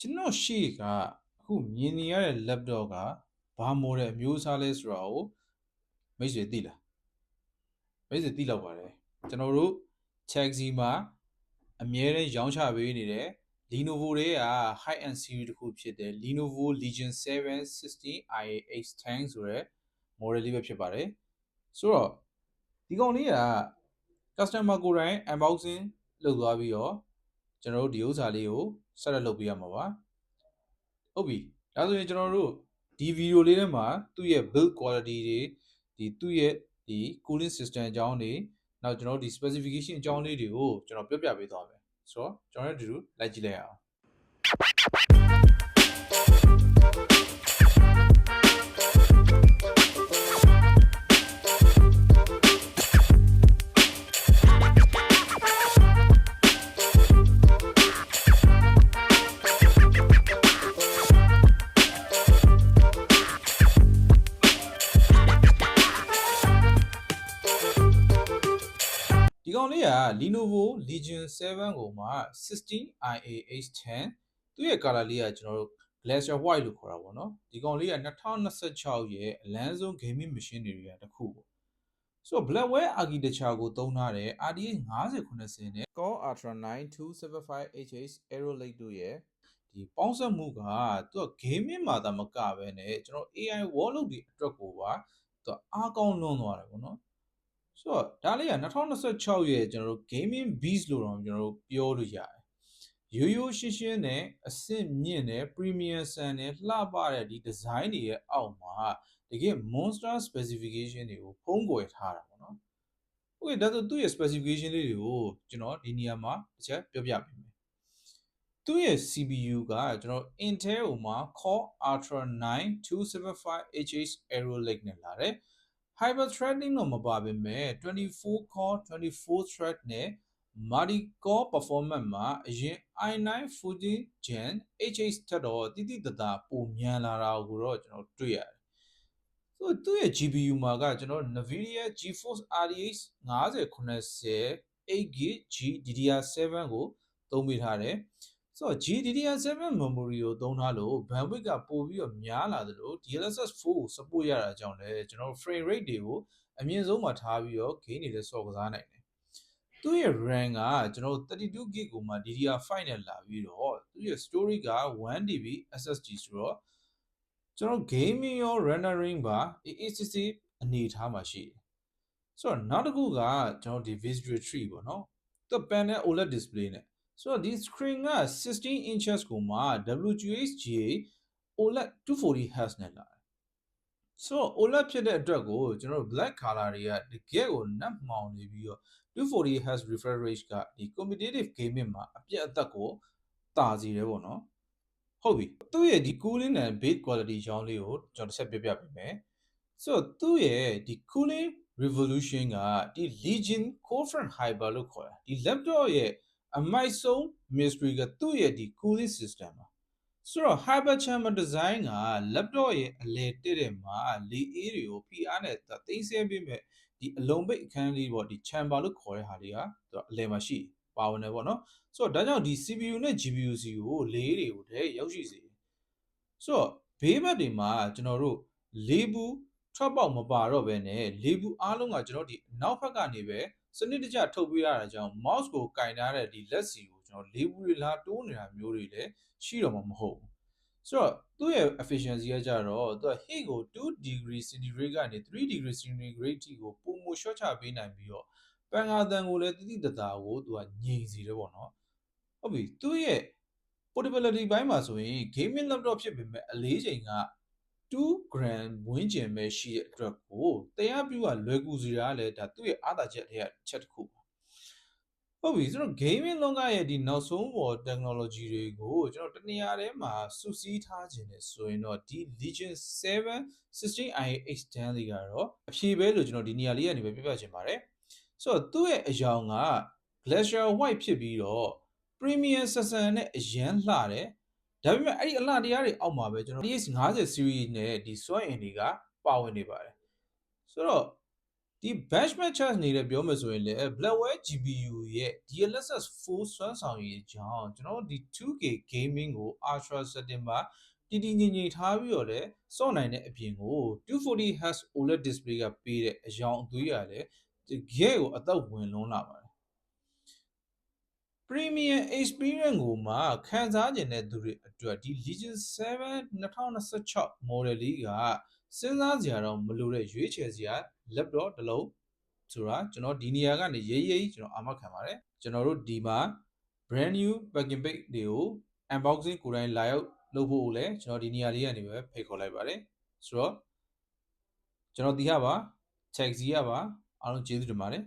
ကျွန်တော်ရှေ့ကအခုမြင်နေရတဲ့ laptop ကဘာမိုတယ်အမျိုးအစားလဲဆိုတာကိုမိတ်ဆွေသိလားမိတ်ဆွေသိလောက်ပါတယ်ကျွန်တော်တို့ Chelsea မှာအမြဲတမ်းရောင်းချပေးနေတဲ့ Lenovo တွေက high end series တစ်ခုဖြစ်တဲ့ Lenovo Legion 7 16IA X10 ဆိုတဲ့ model လေးပဲဖြစ်ပါတယ်ဆိုတော့ဒီကောင်လေးက customer ကိုယ်တိုင် unboxing လုပ်သွားပြီးတော့ကျွန်တော်တို့ဒီဥစ္စာလေးကိုဆက်လက်လုပ်ပေးရမှာပါဟုတ်ပြီဒါဆိုရင်ကျွန်တော်တို့ဒီဗီဒီယိုလေးထဲမှာသူ့ရဲ့ build quality တွေသူ့ရဲ့cooling system အကြောင်းတွေနောက်ကျွန်တော်တို့ဒီ specification အကြောင်းလေးတွေကိုကျွန်တော်ပြောပြပေးသွားမယ်ဆိုတော့ကျွန်တော်တို့လိုက်ကြည့်လိုက်အောင်ဒီကောင်လေးက Lenovo Legion 7ကိုမှ 16IA X10 သူ့ရဲ့ color လေးကကျွန်တော်တို့ glacier white လို့ခေါ်တာပေါ့နော်ဒီကောင်လေးက2026ရဲ့အလန်းဆုံး gaming machine တွေကတစ်ခုပေါ့ဆိုတော့ Blackwell architecture ကိုသုံးထားတဲ့ RTX 5090နဲ့ Core Ultra 9 275HH Arrow Lake တို့ရဲ့ဒီပေါင်းစပ်မှုကသူက gaming မှာသာမကဘဲနဲ့ကျွန်တော် AI workload တွေအတွက်ကိုပါသူအားကောင်းလွန်းသွားတယ်ပေါ့နော်ဆိုတော့ဒါလေးက2026ရဲ့ကျွန်တော်တို့ gaming beast လို့တော့ကျွန်တော်တို့ပြောလို့ရတယ်ရိုးရိုးရှင်းရှင်းနဲ့အဆင့်မြင့်တဲ့ premium ဆန်နဲ့လှပတဲ့ဒီ design တွေရဲ့အောက်မှာတကယ် monster specification တွေကိုဖုံးကွယ်ထားတာပေါ့နော် okay ဒါဆိုသူ့ရဲ့ specification လေးတွေကိုကျွန်တော်ဒီနေရာမှာတစ်ချက်ပြောပြပေးမယ်သူ့ရဲ့ CPU ကကျွန်တော် Intel မှာ Core Ultra 9 275HH Arrow Lake နဲ့လာတယ် Hyper threading တော့မပါပေမဲ့24 core 24 thread နဲ့ multi core performance မှာအရင် i9 14 gen HH ထက်တော့တိတိတသားပိုမြန်လာတာကိုတော့ကျွန်တော်တွေ့ရတယ်ဆိုတော့သူ့ရဲ့ GPU မှာကကျွန်တော် Nvidia GeForce RTX 5090 8GB GDDR7 ကိုသုံးပေးထားတယ်ဆိုတော့ GDDR7 memory ကိုသုံးထားလို့ bandwidth ကပိုပြီးတော့များလာတယ်လို့ DLSS 4ကို support ရတာကြောင့်လည်းကျွန်တော် frame rate တွေကိုအမြင့်ဆုံးမှာထားပြီးတော့ game တွေလည်းဆော့ကစားနိုင်တယ်သူ့ရဲ့ RAM ကကျွန်တော် 32GB ကိုမှ DDR5 နဲ့လာပြီးတော့သူ့ရဲ့ storage က 1TB SSD ဆိုတော့ကျွန်တော် gaming ရော rendering ပါအေးစစ်စစ်အနေထားမှာရှိတယ်ဆိုတော့နောက်တစ်ခုကကျွန်တော်ဒီ Visual Tree ပေါ့နော်သူ panel OLED display နဲ့ဆိုတော့ဒီ screen က16 inches ကိုမှ WQHGA OLED 240Hz နဲ့လာတယ်ဆိုတော့ OLED ဖြစ်တဲ့အတွက်ကိုကျွန်တော် black color တွေကတကယ်ကိုနတ်မှောင်နေပြီးတော့ 240Hz refresh rate ကဒီ competitive gaming မှာအပြတ်အသတ်ကိုတာစီတယ်ပေါ့နော်ဟုတ်ပြီသူ့ရဲ့ဒီ cooling and build quality အကြောင်းလေးကိုကျွန်တော်တစ်ချက်ပြပြပေးမယ်ဆိုတော့သူ့ရဲ့ဒီ cooling revolution ကဒီ Legion Cold Front Hyper လို့ခေါ်တာဒီ laptop ရဲ့အမိုက်ဆုံး mystery ကသူ့ရဲ့ဒီ cooling system ပါဆိုတော့ Hyper Chamber Design က laptop ရဲ့အလဲတက်တဲ့မှာလေအေးတွေကိုဖိအားနဲ့သိမ်းဆည်းပေးမဲ့ဒီအလုံးပိတ်အခန်းလေးပေါ့ဒီ chamber လို့ခေါ်တဲ့ဟာလေးကသူအလဲမှာရှိပါဝင်တယ်ပေါ့နော်ဆိုတော့ဒါကြောင့်ဒီ CPU နဲ့ GPU စီကိုလေအေးတွေကိုတည်းရောက်ရှိစေတယ်ဆိုတော့ဘေးဘက်တွေမှာကျွန်တော်တို့လေးဘူးထွက်ပေါက်မပါတော့ဘဲနဲ့လေးဘူးအားလုံးကကျွန်တော်ဒီနောက်ဘက်ကနေပဲစနစ်တကျထုတ်ပေးရတာကြောင့် mouse ကိုကင်ထားတဲ့ဒီလက်စီကိုကျွန်တော်လေးဘူးတွေလာတိုးနေတာမျိုးတွေလည်းရှိတော့မှာမဟုတ်ဘူးဆိုတော့သူ့ရဲ့ efficiency ကကြတော့သူက heat ကို2 degree centigrade ကနေ3 degree centigrade ထိကိုပုံမ short ချပေးနိုင်ပြီးတော့ပန်ကာတန်ကိုလည်းတိတိတသားကိုသူကငြိမ်စီတယ်ပေါ့နော်ဟုတ်ပြီသူ့ရဲ့ portability ဘိုင်းမှာဆိုရင် gaming laptop ဖြစ်ပေမဲ့အလေးချိန်က2 gram ဝန်းကျင်ပဲရှိတဲ့အတွက်ကိုတရားပြုကလွယ်ကူစီတာလည်းဒါသူ့ရဲ့အားသာချက်တွေကချက်တစ်ခုပါဟုတ်ပြီဆိုတော့ gaming လောကရဲ့ဒီနောက်ဆုံးပေါ် technology တွေကိုကျွန်တော်တနေရာထဲမှာစုစည်းထားခြင်းနဲ့ဆိုရင်တော့ဒီ Legion 7 16IA X10 လေးကတော့အဖြေပဲလို့ကျွန်တော်ဒီနေရာလေးကနေပဲပြပြချင်ပါတယ်ဆိုတော့သူ့ရဲ့အယောင်က glacier white ဖြစ်ပြီးတော့ premium ဆန်ဆန်နဲ့အရန်လှတယ်ဒါပေမဲ့အဲ့ဒီအလှတရားတွေအောက်မှာပဲကျွန်တော် RTX 50 series နဲ့ဒီစွမ်းအင်တွေကပါဝင်နေပါတယ်ဆိုတော့ ဒီ benchmark charge နေတဲ့ပြောမယ်ဆိုရင်လည်း Blackwell GPU ရဲ့ DLSS 4 စွမ်းဆောင်ရည်ကြောင့်ကျွန်တော်ဒီ 2K gaming ကို ultra setting မှာတည်တည်ငြိမ်ငြိမ်ထားပြီးတော့လည်းစော့နိုင်တဲ့အပြင်ကို 240Hz OLED display ကပေးတဲ့အရောင်အသွေးရလည်းဒီ gear ကိုအသက်ဝင်လွန်းလာပါတယ် Premium experience ကိုမှခံစားကျင်တဲ့သူတွေအတွက်ဒီ Legion 7 2026 model လေးကစဉ်းစားစရာတော့မလိုတဲ့ရွေးချယ်စရာ laptop တစ်လုံးဆိုတာကျွန်တော်ဒီနေရာကနေရေးကျွန်တော်အာမခံပါတယ်ကျွန်တော်တို့ဒီမှာ brand new packing page တွေကို unboxing ကိုယ်တိုင်လာရောက်လုပ်ဖို့လည်းကျွန်တော်ဒီနေရာလေးကနေပဲဖိတ်ခေါ်လိုက်ပါတယ်ဆိုတော့ကျွန်တော်ဒီဟာပါ taxi ရပါအားလုံးကျေးဇူးတင်ပါတယ်